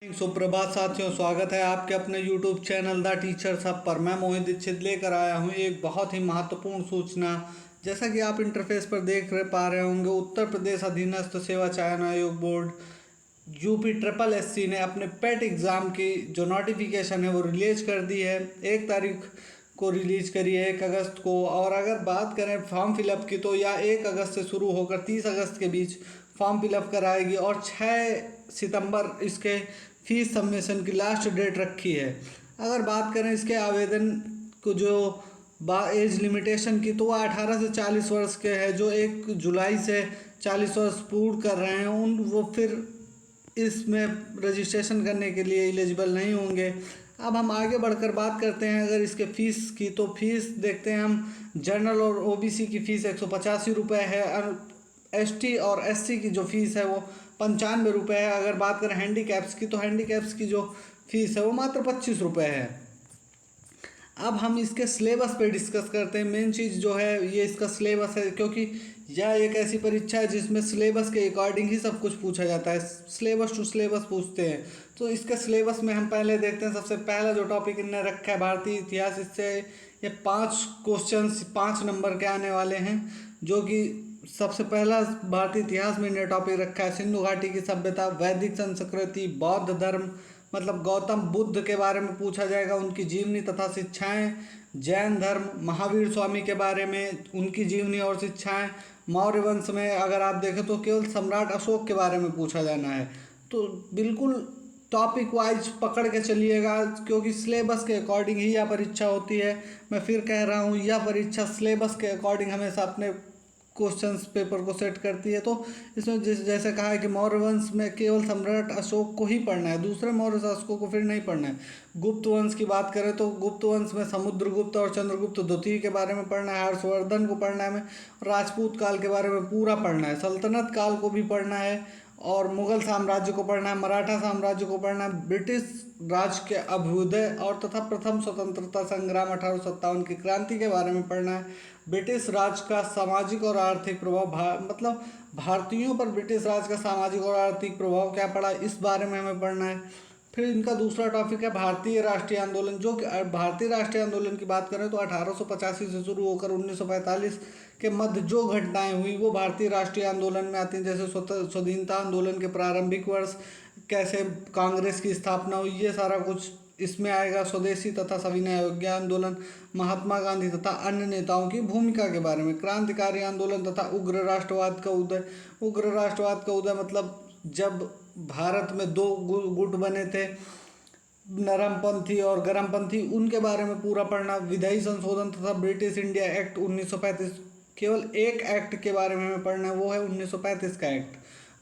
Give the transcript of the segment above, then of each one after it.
सुप्रभात साथियों, स्वागत है आपके अपने YouTube चैनल द टीचर सब पर। मैं मोहित दीक्षित लेकर आया हूं एक बहुत ही महत्वपूर्ण सूचना। जैसा कि आप इंटरफेस पर देख पा रहे होंगे, उत्तर प्रदेश अधीनस्थ सेवा चयन आयोग बोर्ड यूपी ट्रिपल एससी ने अपने पेट एग्ज़ाम की जो नोटिफिकेशन है वो रिलीज कर दी है। 1 तारीख को रिलीज करी है, 1 अगस्त को। और अगर बात करें फॉर्म फिलअप की, तो यह 1 अगस्त से शुरू होकर 30 अगस्त के बीच फॉर्म फिलअप कराएगी और 6 सितंबर इसके फीस सबमिशन की लास्ट डेट रखी है। अगर बात करें इसके आवेदन को जो एज लिमिटेशन की, तो वह 18 से 40 वर्ष के है। जो 1 जुलाई से 40 वर्ष पूर्ण कर रहे हैं वो फिर इसमें रजिस्ट्रेशन करने के लिए एलिजिबल नहीं होंगे। अब हम आगे बढ़कर बात करते हैं अगर इसके फ़ीस की, तो फीस देखते हैं हम। जनरल और ओबीसी की फ़ीस 185 रुपये है। एसटी और एससी की जो फ़ीस है वो 95 रुपये है। अगर बात करें हैंडीकैप्स की, तो हैंडीकैप्स की जो फ़ीस है वो मात्र 25 रुपये है। अब हम इसके सिलेबस पे डिस्कस करते हैं। मेन चीज़ जो है ये इसका सिलेबस है, क्योंकि यह एक ऐसी परीक्षा है जिसमें सिलेबस के अकॉर्डिंग ही सब कुछ पूछा जाता है। सिलेबस टू सिलेबस पूछते हैं। तो इसके सिलेबस में हम पहले देखते हैं। सबसे पहला जो टॉपिक इन्होंने रखा है भारतीय इतिहास। इससे ये 5 क्वेश्चन 5 नंबर के आने वाले हैं। जो कि सबसे पहला भारतीय इतिहास में इन्होंने टॉपिक रखा है सिंधु घाटी की सभ्यता, वैदिक संस्कृति, बौद्ध धर्म मतलब गौतम बुद्ध के बारे में पूछा जाएगा, उनकी जीवनी तथा शिक्षाएं, जैन धर्म, महावीर स्वामी के बारे में उनकी जीवनी और शिक्षाएं। मौर्य वंश में अगर आप देखें तो केवल सम्राट अशोक के बारे में पूछा जाना है। तो बिल्कुल टॉपिक वाइज पकड़ के चलिएगा, क्योंकि सिलेबस के अकॉर्डिंग ही यह परीक्षा होती है। मैं फिर कह रहा हूँ, यह परीक्षा सिलेबस के अकॉर्डिंग हमेशा अपने क्वेश्चंस पेपर को सेट करती है। तो इसमें जैसे कहा है कि मौर्य वंश में केवल सम्राट अशोक को ही पढ़ना है, दूसरे मौर्य शासकों को फिर नहीं पढ़ना है। गुप्त वंश की बात करें तो गुप्त वंश में समुद्रगुप्त और चंद्रगुप्त द्वितीय के बारे में पढ़ना है, हर्षवर्धन को पढ़ना है हमें, राजपूत काल के बारे में पूरा पढ़ना है, सल्तनत काल को भी पढ़ना है, और मुगल साम्राज्य को पढ़ना है, मराठा साम्राज्य को पढ़ना है, ब्रिटिश राज के अभ्युदय और तथा प्रथम स्वतंत्रता संग्राम 1857 की क्रांति के बारे में पढ़ना है, ब्रिटिश राज का सामाजिक और आर्थिक प्रभाव मतलब भारतीयों पर ब्रिटिश राज का सामाजिक और आर्थिक प्रभाव क्या पड़ा, इस बारे में हमें पढ़ना है। फिर इनका दूसरा टॉपिक है भारतीय राष्ट्रीय आंदोलन। जो भारतीय राष्ट्रीय आंदोलन की बात करें तो 1885 से शुरू होकर 1945 के मध्य जो घटनाएं हुई वो भारतीय राष्ट्रीय आंदोलन में आती हैं। जैसे स्वाधीनता आंदोलन के प्रारंभिक वर्ष, कैसे कांग्रेस की स्थापना हुई, ये सारा कुछ इसमें आएगा। स्वदेशी तथा सविनय अवज्ञा आंदोलन, महात्मा गांधी तथा अन्य नेताओं की भूमिका के बारे में, क्रांतिकारी आंदोलन तथा उग्र राष्ट्रवाद का उदय। उग्र राष्ट्रवाद का उदय मतलब जब भारत में 2 गुट बने थे, नरमपंथी और गरमपंथी, उनके बारे में पूरा पढ़ना। विधायी संशोधन तथा ब्रिटिश इंडिया एक्ट 1935, केवल एक एक्ट के बारे में हमें पढ़ना है, वो है 1935 का एक्ट।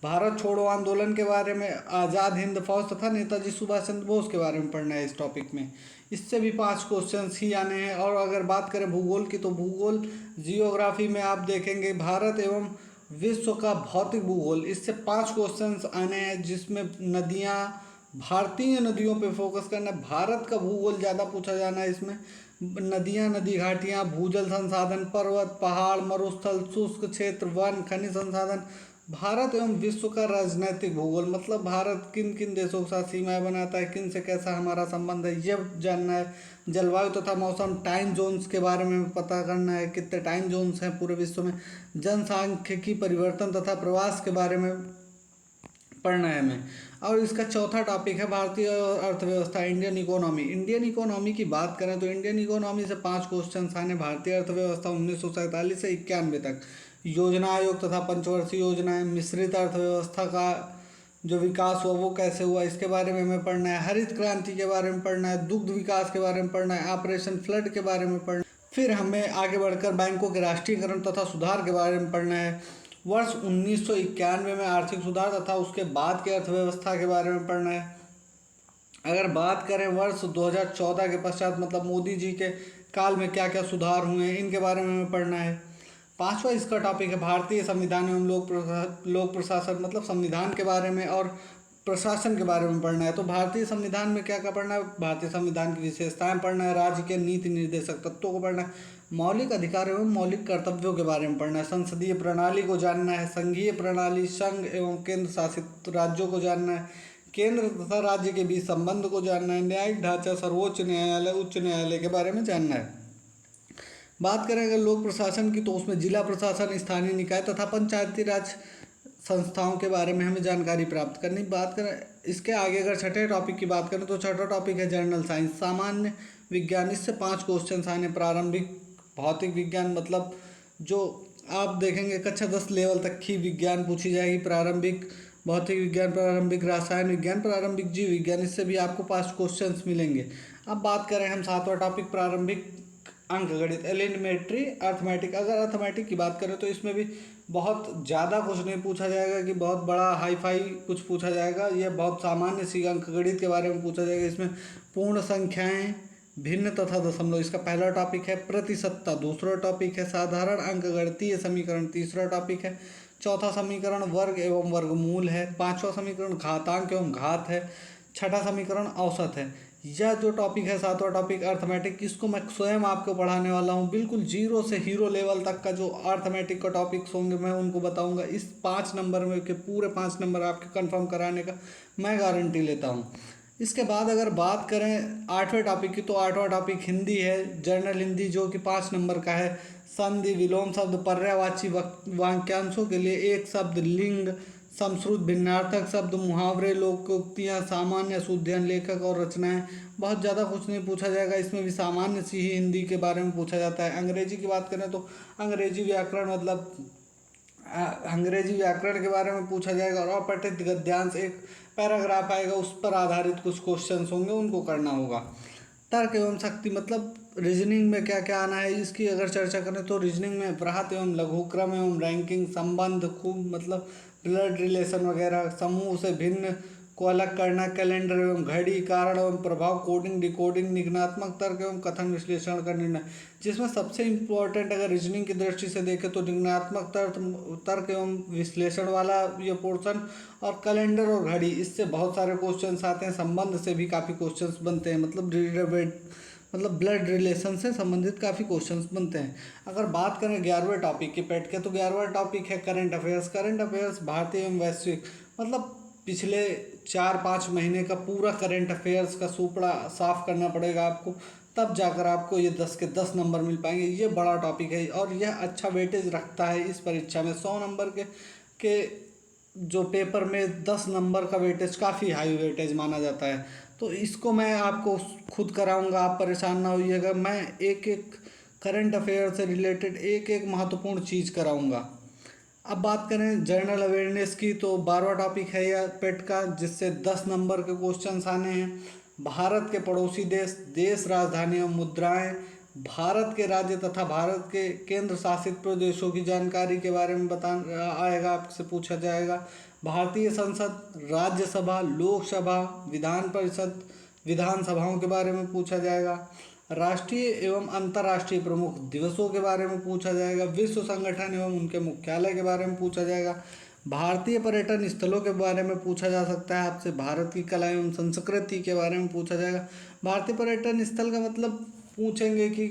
भारत छोड़ो आंदोलन के बारे में, आज़ाद हिंद फौज तथा नेताजी सुभाष चंद्र बोस के बारे में पढ़ना है इस टॉपिक में। इससे भी 5 क्वेश्चंस ही आने हैं। और अगर बात करें भूगोल की, तो भूगोल जियोग्राफी में आप देखेंगे भारत एवं विश्व का भौतिक भूगोल, इससे 5 क्वेश्चंस आने हैं, जिसमें नदियाँ, भारतीय नदियों पे फोकस करना है। भारत का भूगोल ज़्यादा पूछा जाना है इसमें। नदियाँ, नदी घाटियाँ, भूजल संसाधन, पर्वत, पहाड़, मरुस्थल, शुष्क क्षेत्र, वन, खनिज संसाधन। भारत एवं विश्व का राजनैतिक भूगोल मतलब भारत किन किन देशों के साथ सीमाएं बनाता है, किन से कैसा हमारा संबंध है, ये जानना है। जलवायु तथा मौसम, टाइम जोन्स के बारे में पता करना है, कितने टाइम जोन्स हैं पूरे विश्व में। जनसांख्यिकी परिवर्तन तथा प्रवास के बारे में पढ़ना है हमें। और इसका चौथा टॉपिक है भारतीय अर्थव्यवस्था, इंडियन इकोनॉमी। इंडियन इकोनॉमी की बात करें तो इंडियन इकोनॉमी से 5 क्वेश्चन आने। भारतीय अर्थव्यवस्था 1947 से 91 तक, योजना आयोग तथा पंचवर्षीय योजनाएं, मिश्रित अर्थव्यवस्था का जो विकास हुआ वो कैसे हुआ, इसके बारे में हमें पढ़ना है। हरित क्रांति के बारे में पढ़ना है, दुग्ध विकास के बारे में पढ़ना है, ऑपरेशन फ्लड के बारे में पढ़ना है। फिर हमें आगे बढ़कर बैंकों के राष्ट्रीयकरण तथा सुधार के बारे में पढ़ना है। वर्ष 1991 में आर्थिक सुधार तथा उसके बाद के अर्थव्यवस्था के बारे में पढ़ना है। अगर बात करें वर्ष 2014 के पश्चात मतलब मोदी जी के काल में क्या क्या सुधार हुए हैं, इनके बारे में हमें पढ़ना है। 5वां इसका टॉपिक है भारतीय संविधान एवं लोक प्रशासन मतलब संविधान के बारे में और प्रशासन के बारे में पढ़ना है। तो भारतीय संविधान में क्या क्या पढ़ना है, भारतीय संविधान की विशेषताएं पढ़ना है, राज्य के नीति निर्देशक तत्वों को पढ़ना है, मौलिक अधिकार एवं मौलिक कर्तव्यों के बारे में पढ़ना है, संसदीय प्रणाली को जानना है, संघीय प्रणाली, संघ एवं केंद्र शासित राज्यों को जानना है, केंद्र तथा राज्य के बीच संबंध को जानना है, न्यायिक ढांचा, सर्वोच्च न्यायालय, उच्च न्यायालय के बारे में जानना है। बात करें अगर लोक प्रशासन की तो उसमें जिला प्रशासन, स्थानीय निकाय तथा पंचायती राज संस्थाओं के बारे में हमें जानकारी प्राप्त करनी। बात करें इसके आगे अगर छठे टॉपिक की बात करें तो छठा टॉपिक है जनरल साइंस, सामान्य विज्ञान। इससे 5 क्वेश्चन आने। प्रारंभिक भौतिक विज्ञान मतलब जो आप देखेंगे कक्षा 10 लेवल तक की विज्ञान पूछी जाएगी। प्रारंभिक भौतिक विज्ञान, प्रारंभिक रसायन विज्ञान, प्रारंभिक जीव विज्ञान, इससे भी आपको 5 क्वेश्चंस मिलेंगे। अब बात करें हम सातवां टॉपिक प्रारंभिक अंकगणित, एलिमेंट्री अर्थमेटिक। अगर अर्थमेटिक की बात करें तो इसमें भी बहुत ज़्यादा कुछ नहीं पूछा जाएगा कि बहुत बड़ा हाई फाई कुछ पूछा जाएगा। यह बहुत सामान्य सी अंकगणित के बारे में पूछा जाएगा। इसमें पूर्ण संख्याएं, भिन्न तथा दशमलव इसका पहला टॉपिक है। प्रतिशतता दूसरा टॉपिक है। साधारण अंकगणितीय समीकरण तीसरा टॉपिक है। चौथा समीकरण वर्ग एवं वर्गमूल है। पांचवा समीकरण घातांक एवं घात है। छठा समीकरण औसत है। यह जो टॉपिक है सातवां टॉपिक अर्थमेटिक, इसको मैं स्वयं आपको पढ़ाने वाला हूँ। बिल्कुल जीरो से हीरो लेवल तक का जो अर्थमेटिक का टॉपिक्स होंगे मैं उनको बताऊँगा। इस 5 नंबर में के पूरे 5 नंबर आपके कंफर्म कराने का मैं गारंटी लेता हूँ। इसके बाद अगर बात करें 8वें टॉपिक की तो 8वां टॉपिक हिंदी है, जनरल हिंदी, जो कि 5 नंबर का है। संधि, विलोम शब्द, पर्यायवाची वाक्यांशों के लिए एक शब्द, लिंग, समश्रुत भिन्नार्थक शब्द, मुहावरे, लोकोक्तियाँ, सामान्य शुद्धायन, लेखक और रचनाएं। बहुत ज़्यादा कुछ नहीं पूछा जाएगा। इसमें भी सामान्य सी ही हिंदी के बारे में पूछा जाता है। अंग्रेजी की बात करें तो अंग्रेजी व्याकरण मतलब अंग्रेजी व्याकरण के बारे में पूछा जाएगा। और अपठित गद्यांश एक पैराग्राफ आएगा, उस पर आधारित कुछ क्वेश्चंस होंगे, उनको करना होगा। तर्क एवं शक्ति मतलब रीजनिंग में क्या क्या आना है, इसकी अगर चर्चा करें तो रीजनिंग में बृहत एवं लघुक्रम एवं रैंकिंग, संबंध, खूब मतलब ब्लड रिलेशन वगैरह, समूह से भिन्न को अलग करना, कैलेंडर एवं घड़ी, कारण एवं प्रभाव, कोडिंग, डिकोडिंग, निगनात्मक तर्क एवं कथन विश्लेषण का निर्णय। जिसमें सबसे इम्पोर्टेंट अगर रीजनिंग की दृष्टि से देखें तो निगनात्मक तर्क एवं विश्लेषण वाला ये पोर्शन, और कैलेंडर और घड़ी, इससे बहुत सारे क्वेश्चंस आते हैं। संबंध से भी काफ़ी क्वेश्चंस बनते हैं, मतलब ब्लड रिलेशन से संबंधित काफ़ी क्वेश्चंस बनते हैं। अगर बात करें 11वें टॉपिक के पेट के तो 11वां टॉपिक है करंट अफेयर्स। करंट अफेयर्स भारतीय एवं वैश्विक मतलब पिछले 4-5 महीने का पूरा करंट अफेयर्स का सूपड़ा साफ करना पड़ेगा आपको, तब जाकर आपको ये 10 के 10 नंबर मिल पाएंगे। ये बड़ा टॉपिक है और यह अच्छा वेटेज रखता है इस परीक्षा में। 100 नंबर के जो पेपर में 10 नंबर का वेटेज काफ़ी हाई वेटेज माना जाता है। तो इसको मैं आपको खुद कराऊंगा, आप परेशान ना होइएगा। मैं एक एक करंट अफेयर से रिलेटेड एक एक महत्वपूर्ण चीज़ कराऊंगा। अब बात करें जनरल अवेयरनेस की तो 12वां टॉपिक है यह पेट का, जिससे 10 नंबर के क्वेश्चंस आने हैं। भारत के पड़ोसी देश, देश, राजधानी एवं मुद्राएं, भारत के राज्य तथा भारत के केंद्र शासित प्रदेशों की जानकारी के बारे में आएगा, आपसे पूछा जाएगा। भारतीय संसद, राज्यसभा, लोकसभा, विधान परिषद, विधानसभाओं के बारे में पूछा जाएगा। राष्ट्रीय एवं अंतर्राष्ट्रीय प्रमुख दिवसों के बारे में पूछा जाएगा। विश्व संगठन एवं उनके मुख्यालय के बारे में पूछा जाएगा। भारतीय पर्यटन स्थलों के बारे में पूछा जा सकता है आपसे। भारत की कला एवं संस्कृति के बारे में पूछा जाएगा। भारतीय पर्यटन स्थल का मतलब पूछेंगे कि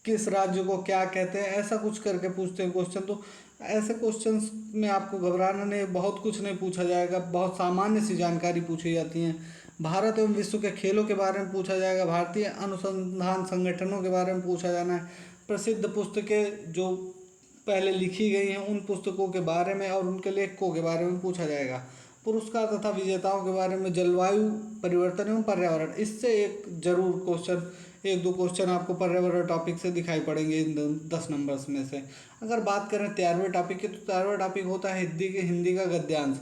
किस राज्य को क्या कहते हैं, ऐसा कुछ करके पूछते हैं क्वेश्चन। तो ऐसे क्वेश्चंस में आपको घबराना नहीं, बहुत कुछ नहीं पूछा जाएगा, बहुत सामान्य सी जानकारी पूछी जाती हैं। भारत एवं विश्व के खेलों के बारे में पूछा जाएगा। भारतीय अनुसंधान संगठनों के बारे में पूछा जाना है। प्रसिद्ध पुस्तकें जो पहले लिखी गई हैं उन पुस्तकों के बारे में और उनके लेखकों के बारे में पूछा जाएगा। पुरस्कार तथा विजेताओं के बारे में, जलवायु परिवर्तन एवं पर्यावरण, इससे एक जरूर क्वेश्चन, 1-2 क्वेश्चन आपको पर्यावरण टॉपिक से दिखाई पड़ेंगे इन 10 नंबर्स में से। अगर बात करें 13वें टॉपिक की तो 13वां टॉपिक होता है हिंदी का गद्यांश,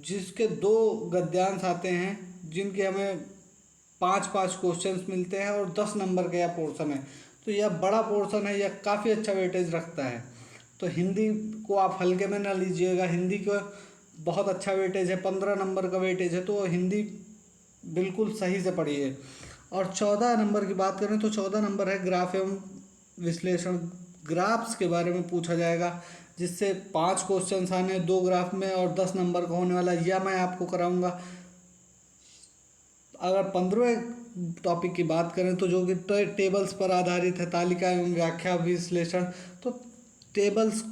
जिसके 2 गद्यांश आते हैं, जिनके हमें 5-5 क्वेश्चंस मिलते हैं और 10 नंबर का यह पोर्शन है। तो यह बड़ा पोर्शन है, यह काफ़ी अच्छा वेटेज रखता है। तो हिंदी को आप हल्के में ना लीजिएगा, हिंदी का बहुत अच्छा वेटेज है, 15 नंबर का वेटेज है, तो हिंदी बिल्कुल सही से पढ़िए। और 14 नंबर की बात करें तो 14 नंबर है ग्राफ एवं विश्लेषण। ग्राफ्स के बारे में पूछा जाएगा, जिससे 5 क्वेश्चंस आने 2 ग्राफ में और 10 नंबर का होने वाला, यह मैं आपको कराऊंगा। अगर 15वें टॉपिक की बात करें तो जो कि टेबल्स पर आधारित है, तालिका एवं व्याख्या विश्लेषण, तो टेबल्स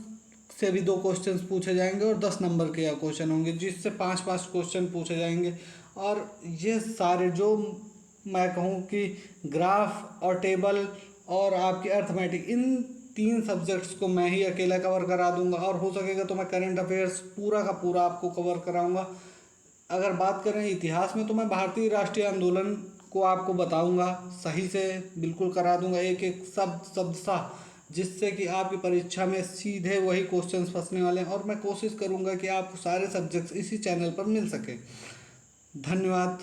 से भी 2 क्वेश्चंस पूछे जाएंगे और 10 नंबर के यह क्वेश्चन होंगे, जिससे 5-5 क्वेश्चन पूछे जाएंगे। और ये सारे जो मैं कहूँ कि ग्राफ और टेबल और आपकी अर्थमेटिक, इन 3 सब्जेक्ट्स को मैं ही अकेला कवर करा दूंगा। और हो सकेगा तो मैं करंट अफेयर्स पूरा का पूरा आपको कवर कराऊंगा। अगर बात करें इतिहास में तो मैं भारतीय राष्ट्रीय आंदोलन को आपको बताऊंगा, सही से बिल्कुल करा दूंगा, एक एक शब्द सा, जिससे कि आपकी परीक्षा में सीधे वही क्वेश्चंस फंसने वाले हैं। और मैं कोशिश करूंगा कि आपको सारे सब्जेक्ट्स इसी चैनल पर मिल सके। धन्यवाद।